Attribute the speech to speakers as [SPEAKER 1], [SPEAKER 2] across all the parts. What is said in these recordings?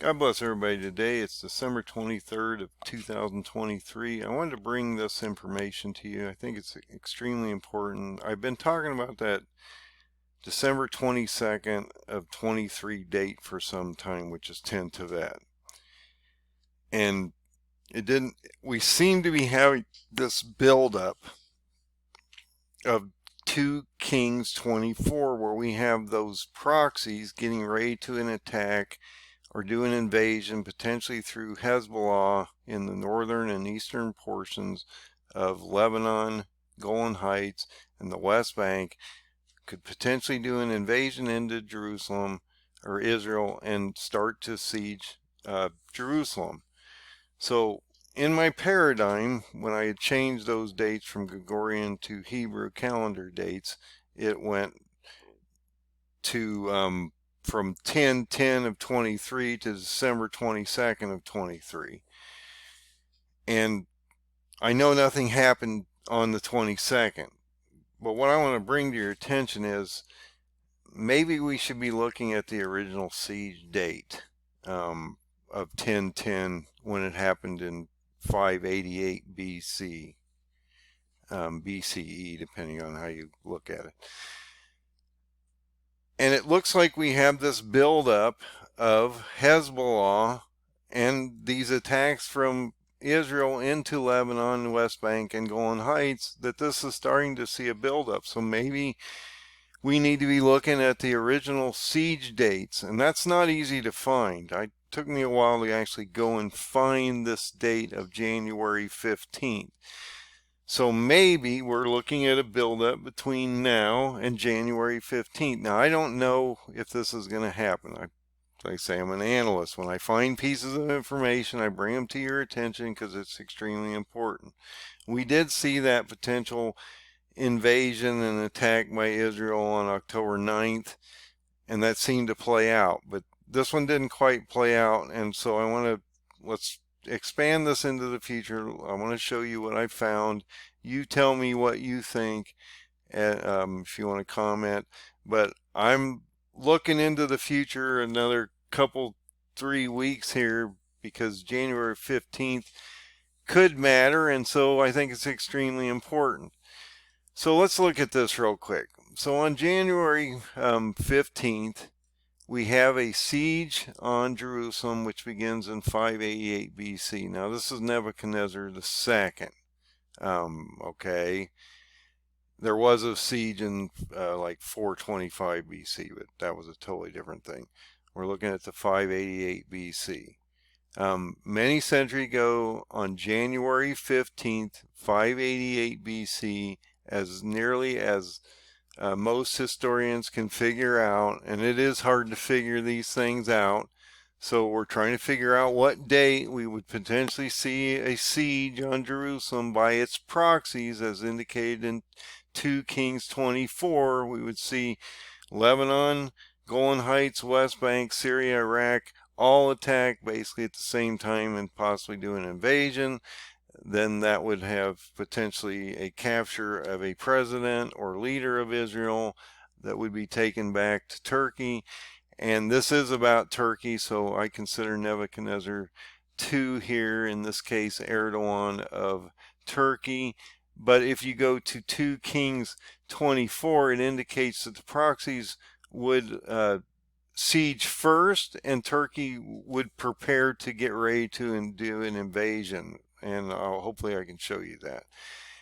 [SPEAKER 1] God bless everybody today. It's December 23rd of 2023. I wanted to bring this information to you. I think it's extremely important. I've been talking about that December 22nd of 23 date for some time, which is 10 Tevet. And we seem to be having this buildup of 2 Kings 24 where we have those proxies getting ready to an attack or do an invasion, potentially through Hezbollah in the northern and eastern portions of Lebanon, Golen Heights, and the West Bank, could potentially do an invasion into Jerusalem or Israel and start to siege Jerusalem. So in my paradigm, when I had changed those dates from Gregorian to Hebrew calendar dates, it went to from 10/10 of 23 to December 22nd of 23. And I know nothing happened on the 22nd, but what I want to bring to your attention is maybe we should be looking at the original siege date of 10/10 when it happened in 588 BC, BCE, depending on how you look at it. And it looks like we have this buildup of Hezbollah and these attacks from Israel into Lebanon, West Bank, and Golan Heights, that this is starting to see a buildup. So maybe we need to be looking at the original siege dates, and that's not easy to find. It took me a while to actually go and find this date of January 15th. So maybe we're looking at a buildup between now and January 15th. Now, I don't know if this is going to happen. Like I say, I'm an analyst. When I find pieces of information, I bring them to your attention because it's extremely important. We did see that potential invasion and attack by Israel on October 9th, and that seemed to play out. But this one didn't quite play out, and so let's expand this into the future. I want to show you what I found. You tell me what you think, if you want to comment. But I'm looking into the future another couple 3 weeks here, because January 15th could matter, and so I think it's extremely important. So let's look at this real quick. So on January 15th, we have a siege on Jerusalem, which begins in 588 BC. Now, this is Nebuchadnezzar II. Okay. There was a siege in like 425 BC, but that was a totally different thing. We're looking at the 588 BC. Many centuries ago, on January 15th, 588 BC, as nearly as most historians can figure out, and it is hard to figure these things out, so we're trying to figure out what date we would potentially see a siege on Jerusalem by its proxies, as indicated in 2 Kings 24. We would see Lebanon, Golan Heights, West Bank, Syria, Iraq, all attack basically at the same time and possibly do an invasion. Then that would have potentially a capture of a president or leader of Israel that would be taken back to Turkey. And this is about Turkey, so I consider Nebuchadnezzar II here, in this case Erdogan of Turkey. But if you go to 2 Kings 24, it indicates that the proxies would siege first, and Turkey would prepare to get ready to do an invasion. And hopefully I can show you that.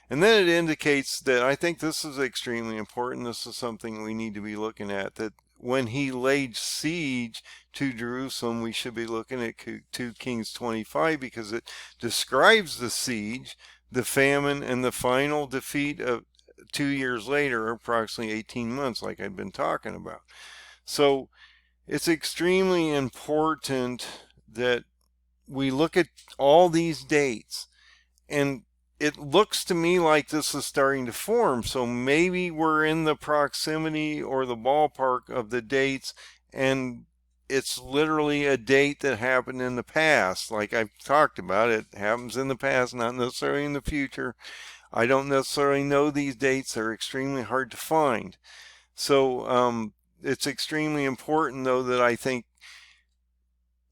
[SPEAKER 1] And then it indicates that I think this is extremely important. This is something we need to be looking at, that when he laid siege to Jerusalem, we should be looking at 2 Kings 25, because it describes the siege, the famine, and the final defeat of 2 years later, approximately 18 months, like I've been talking about. So it's extremely important that we look at all these dates, and it looks to me like this is starting to form. So maybe we're in the proximity or the ballpark of the dates, and it's literally a date that happened in the past. Like I've talked about, it happens in the past, not necessarily in the future. I don't necessarily know these dates. They're extremely hard to find. So it's extremely important, though, that I think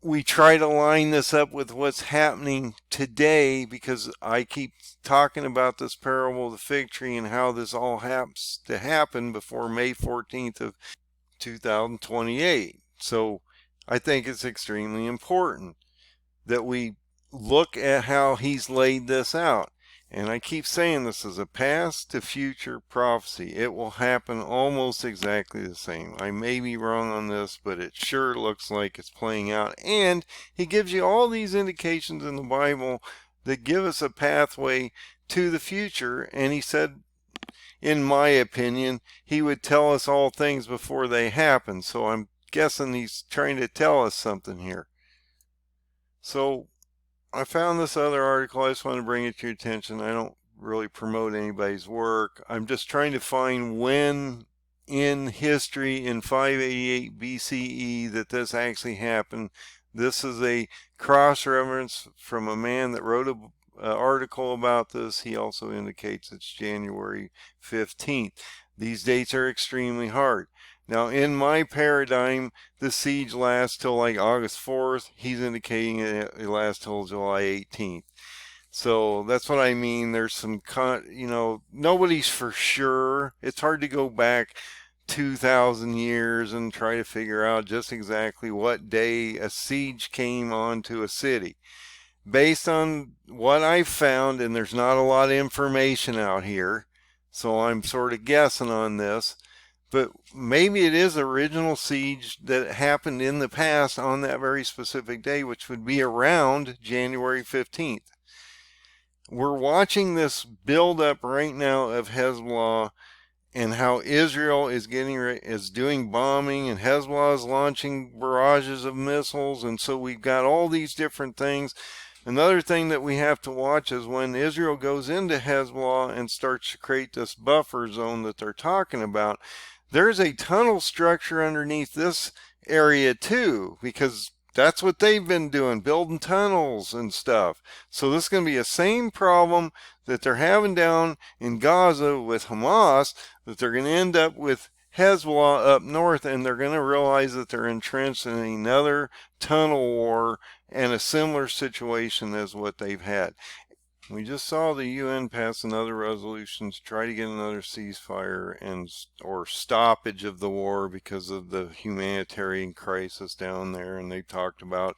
[SPEAKER 1] we try to line this up with what's happening today, because I keep talking about this parable of the fig tree and how this all happens to happen before May 14th of 2028. So I think it's extremely important that we look at how he's laid this out. And I keep saying this is a past to future prophecy. It will happen almost exactly the same. I may be wrong on this, but it sure looks like it's playing out. And he gives you all these indications in the Bible that give us a pathway to the future. And he said, in my opinion, he would tell us all things before they happen. So I'm guessing he's trying to tell us something here. So I found this other article. I just want to bring it to your attention. I don't really promote anybody's work. I'm just trying to find when in history in 588 BCE that this actually happened. This is a cross-reference from a man that wrote an article about this. He also indicates it's January 15th. These dates are extremely hard. Now, in my paradigm, the siege lasts till like August 4th. He's indicating it lasts till July 18th. So that's what I mean. There's some, nobody's for sure. It's hard to go back 2,000 years and try to figure out just exactly what day a siege came onto a city. Based on what I've found, and there's not a lot of information out here, so I'm sort of guessing on this. But maybe it is original siege that happened in the past on that very specific day, which would be around January 15th. We're watching this build up right now of Hezbollah and how Israel is doing bombing, and Hezbollah is launching barrages of missiles, and so we've got all these different things. Another thing that we have to watch is when Israel goes into Hezbollah and starts to create this buffer zone that they're talking about, there's a tunnel structure underneath this area too, because that's what they've been doing, building tunnels and stuff. So this is going to be the same problem that they're having down in Gaza with Hamas, that they're going to end up with Hezbollah up north, and they're going to realize that they're entrenched in another tunnel war and a similar situation as what they've had. We just saw the UN pass another resolution to try to get another ceasefire or stoppage of the war because of the humanitarian crisis down there. And they talked about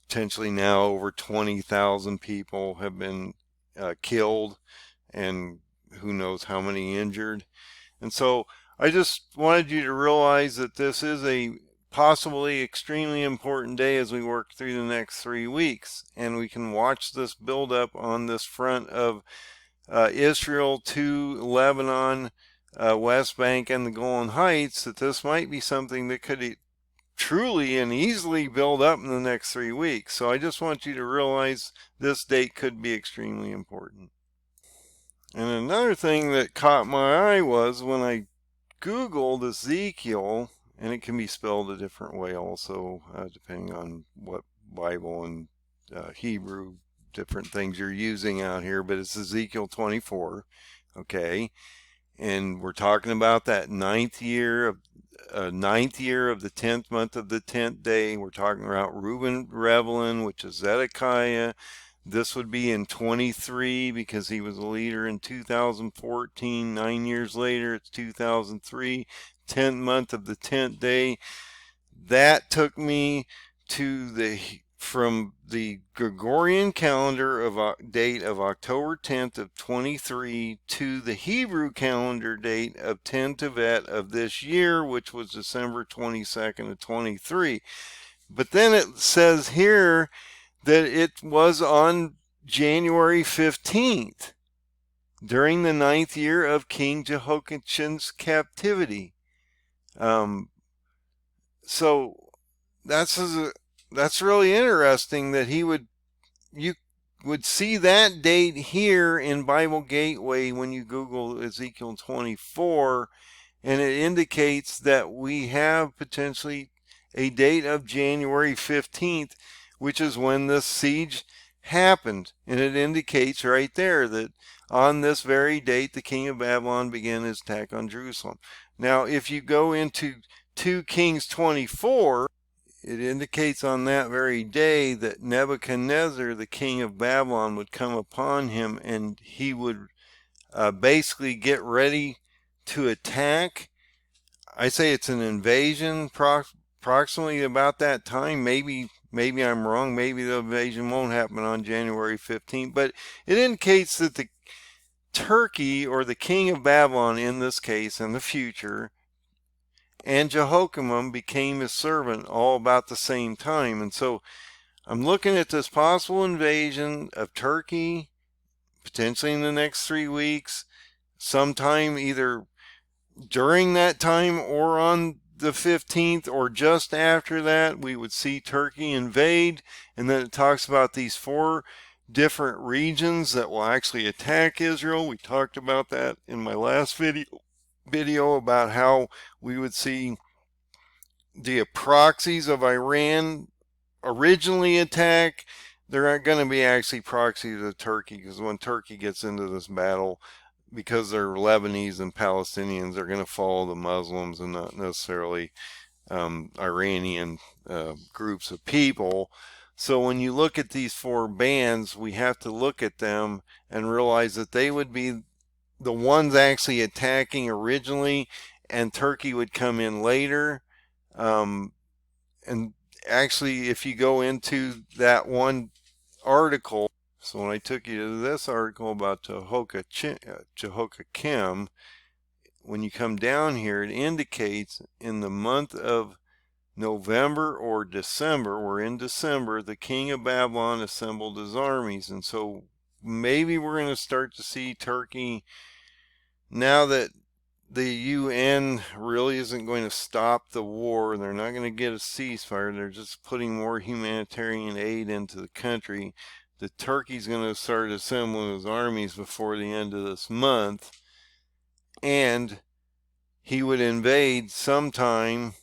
[SPEAKER 1] potentially now over 20,000 people have been killed, and who knows how many injured. And so I just wanted you to realize that this is a possibly extremely important day as we work through the next 3 weeks, and we can watch this build up on this front of Israel to Lebanon, West Bank, and the Golen Heights, that this might be something that could truly and easily build up in the next 3 weeks. So I just want you to realize this date could be extremely important. And another thing that caught my eye was when I Googled Ezekiel, and it can be spelled a different way also, depending on what Bible and Hebrew different things you're using out here, but it's Ezekiel 24, okay? And we're talking about that ninth year of the 10th month of the 10th day. We're talking about Reuben Revelin, which is Zedekiah. This would be in 23 because he was a leader in 2014. 9 years later, it's 2003. 10th month of the 10th day. That took me to from the Gregorian calendar of date of October 10th of 23 to the Hebrew calendar date of 10 Tevet of this year, which was December 22nd of 23. But then it says here that it was on January 15th during the 9th year of King Jehoiachin's captivity. So that's really interesting that you would see that date here in Bible Gateway when you Google Ezekiel 24, and it indicates that we have potentially a date of January 15th, which is when this siege happened. And it indicates right there that on this very date, the king of Babylon began his attack on Jerusalem. Now, if you go into 2 Kings 24, it indicates on that very day that Nebuchadnezzar, the king of Babylon, would come upon him, and he would basically get ready to attack. I say it's an invasion approximately about that time. Maybe I'm wrong. Maybe the invasion won't happen on January 15th, but it indicates that the Turkey, or the king of Babylon in this case, in the future, and Jehoiakim became his servant all about the same time. And so I'm looking at this possible invasion of Turkey, potentially in the next 3 weeks, sometime either during that time or on the 15th or just after that. We would see Turkey invade, and then it talks about these 4 different regions that will actually attack Israel. We talked about that in my last video about how we would see the proxies of Iran originally attack. There aren't going to be actually proxies of Turkey, because when Turkey gets into this battle, because they're Lebanese and Palestinians, they're going to follow the Muslims and not necessarily Iranian groups of people. So when you look at these 4 bands, we have to look at them and realize that they would be the ones actually attacking originally, and Turkey would come in later. And actually, if you go into that one article, so when I took you to this article about Jehoiakim, when you come down here, it indicates in the month of November or December, we're in December, the king of Babylon assembled his armies. And so maybe we're going to start to see Turkey, now that the UN really isn't going to stop the war, they're not going to get a ceasefire, they're just putting more humanitarian aid into the country. The Turkey's going to start assembling his armies before the end of this month, and he would invade sometime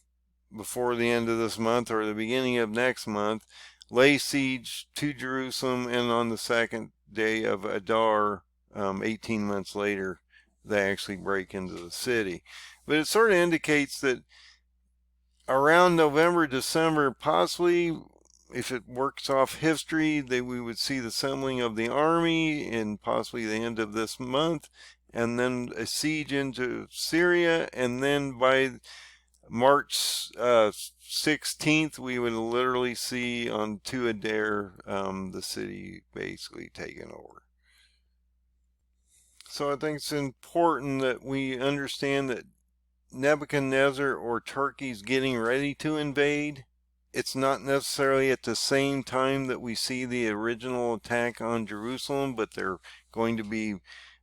[SPEAKER 1] before the end of this month or the beginning of next month, lay siege to Jerusalem, and on the 2nd day of Adar, 18 months later, they actually break into the city. But it sort of indicates that around November, December, possibly, if it works off history, that we would see the assembling of the army in possibly the end of this month, and then a siege into Syria, and then by March 16th, we would literally see on to Adar the city basically taken over. So I think it's important that we understand that Nebuchadnezzar, or Turkey's getting ready to invade. It's not necessarily at the same time that we see the original attack on Jerusalem, but they're going to be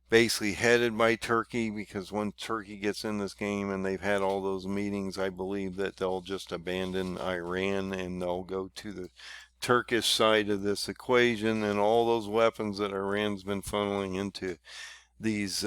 [SPEAKER 1] basically headed by Turkey, because when Turkey gets in this game and they've had all those meetings, I believe that they'll just abandon Iran and they'll go to the Turkish side of this equation, and all those weapons that Iran's been funneling into these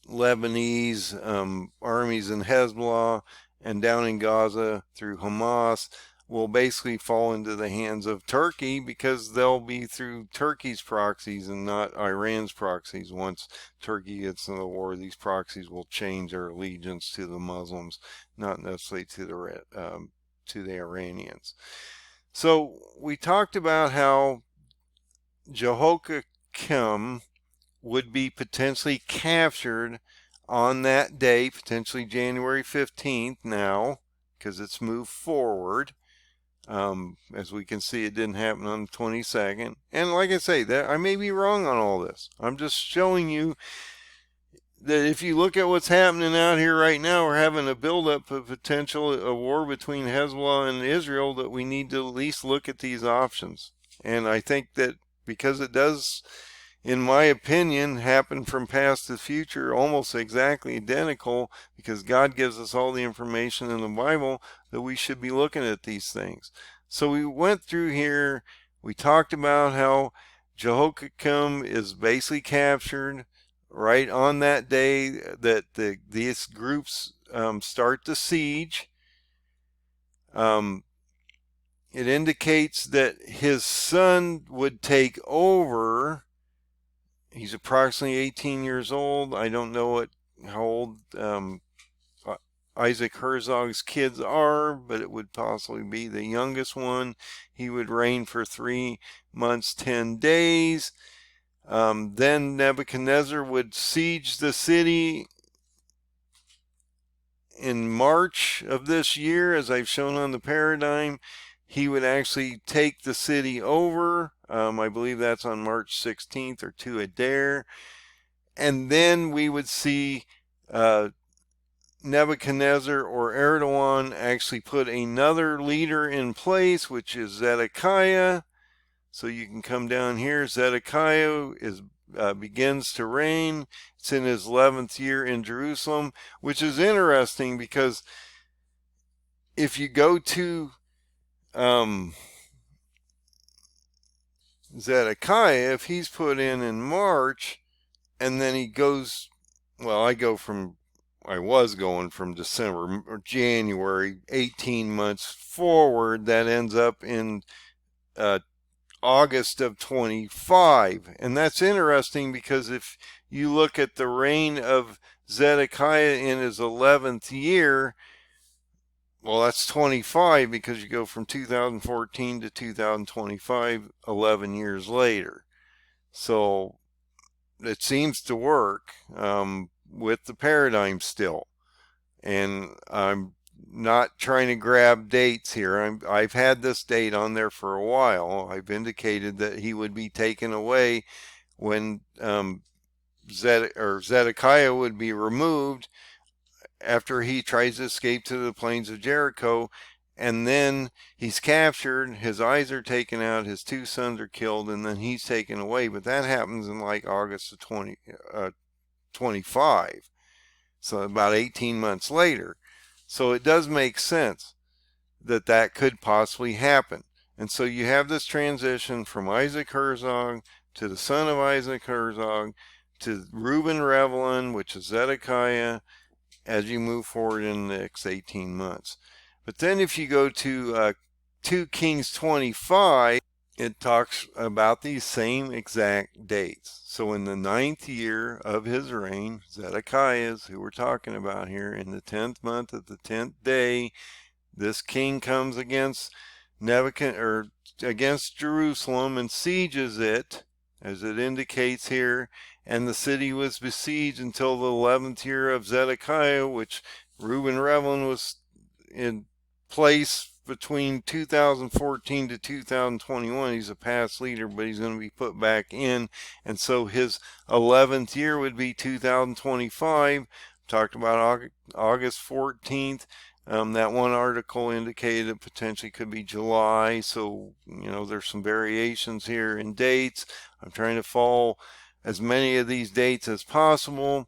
[SPEAKER 1] Lebanese armies in Hezbollah and down in Gaza through Hamas will basically fall into the hands of Turkey, because they'll be through Turkey's proxies and not Iran's proxies. Once Turkey gets in the war, these proxies will change their allegiance to the Muslims, not necessarily to the Iranians. So we talked about how Jehoiakim would be potentially captured on that day, potentially January 15th now, because it's moved forward. As we can see, it didn't happen on the 22nd. And like I say, that I may be wrong on all this. I'm just showing you that if you look at what's happening out here right now, we're having a buildup of a war between Hezbollah and Israel, that we need to at least look at these options. And I think that because it does, in my opinion, happen from past to future, almost exactly identical, because God gives us all the information in the Bible, that we should be looking at these things. So we went through here, we talked about how Jehoiakim is basically captured right on that day that these groups start the siege. It indicates that his son would take over. He's approximately 18 years old. I don't know how old Isaac Herzog's kids are, but it would possibly be the youngest one. He would reign for 3 months, 10 days. Then Nebuchadnezzar would siege the city in March of this year, as I've shown on the paradigm. He would actually take the city over. I believe that's on March 16th or to Adar. And then we would see Nebuchadnezzar or Erdogan actually put another leader in place, which is Zedekiah. So you can come down here. Zedekiah begins to reign. It's in his 11th year in Jerusalem, which is interesting because if you go to Zedekiah, if he's put in March, and then he goes, well, I was going from December or January, 18 months forward, that ends up in August of 25. And that's interesting because if you look at the reign of Zedekiah in his 11th year, well, that's 25 because you go from 2014 to 2025, 11 years later. So it seems to work with the paradigm still. And I'm not trying to grab dates here. I've had this date on there for a while. I've indicated that he would be taken away when Zedekiah would be removed after he tries to escape to the plains of Jericho, and then he's captured, his eyes are taken out, his 2 sons are killed, and then he's taken away. But that happens in like August of 25, so about 18 months later. So it does make sense that that could possibly happen. And so you have this transition from Isaac Herzog to the son of Isaac Herzog to Reuben Revlin, which is Zedekiah, as you move forward in the next 18 months. But then if you go to 2 Kings 25, it talks about these same exact dates. So in the 9th year of his reign, Zedekiah's, who we're talking about here, in the 10th month of the 10th day, this king comes against against Jerusalem and sieges it, as it indicates here. And the city was besieged until the 11th year of Zedekiah, which Reuben Revlin was in place between 2014 to 2021. He's a past leader, but he's going to be put back in. And so his 11th year would be 2025. Talked about August 14th. That one article indicated it potentially could be July. So, there's some variations here in dates. I'm trying to follow as many of these dates as possible.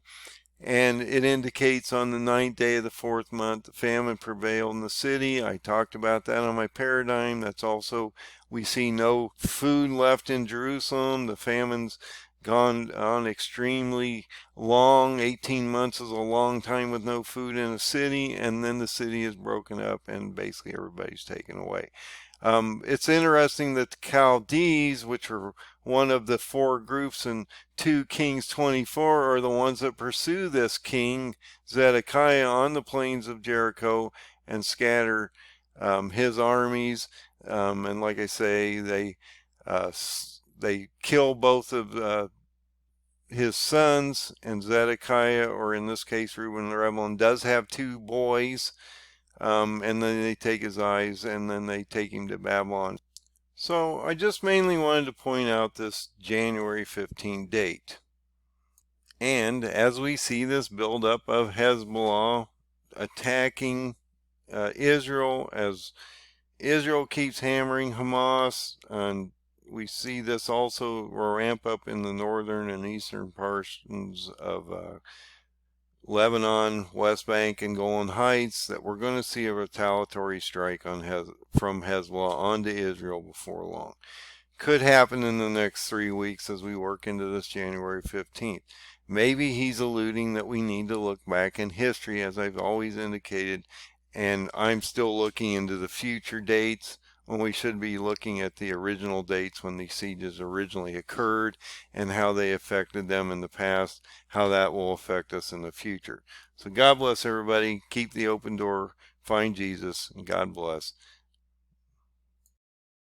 [SPEAKER 1] And it indicates on the 9th day of the 4th month, the famine prevailed in the city. I talked about that on my paradigm. That's also, we see no food left in Jerusalem. The famine's gone on extremely long. 18 months is a long time with no food in a city. And then the city is broken up and basically everybody's taken away. It's interesting that the Chaldees, which are one of the 4 groups in 2 Kings 24, are the ones that pursue this king Zedekiah on the plains of Jericho and scatter his armies. And like I say, they kill both of his sons, and Zedekiah, or in this case Reuben Revlin, does have 2 boys. And then they take his eyes and then they take him to Babylon. So I just mainly wanted to point out this January 15 date. And as we see this buildup of Hezbollah attacking Israel, as Israel keeps hammering Hamas, and we see this also ramp up in the northern and eastern portions of Lebanon, West Bank, and Golen Heights, that we're going to see a retaliatory strike from Hezbollah onto Israel before long. Could happen in the next 3 weeks as we work into this January 15th. Maybe he's alluding that we need to look back in history, as I've always indicated, and I'm still looking into the future dates when we should be looking at the original dates when these sieges originally occurred and how they affected them in the past, how that will affect us in the future. So God bless everybody. Keep the open door. Find Jesus, and God bless.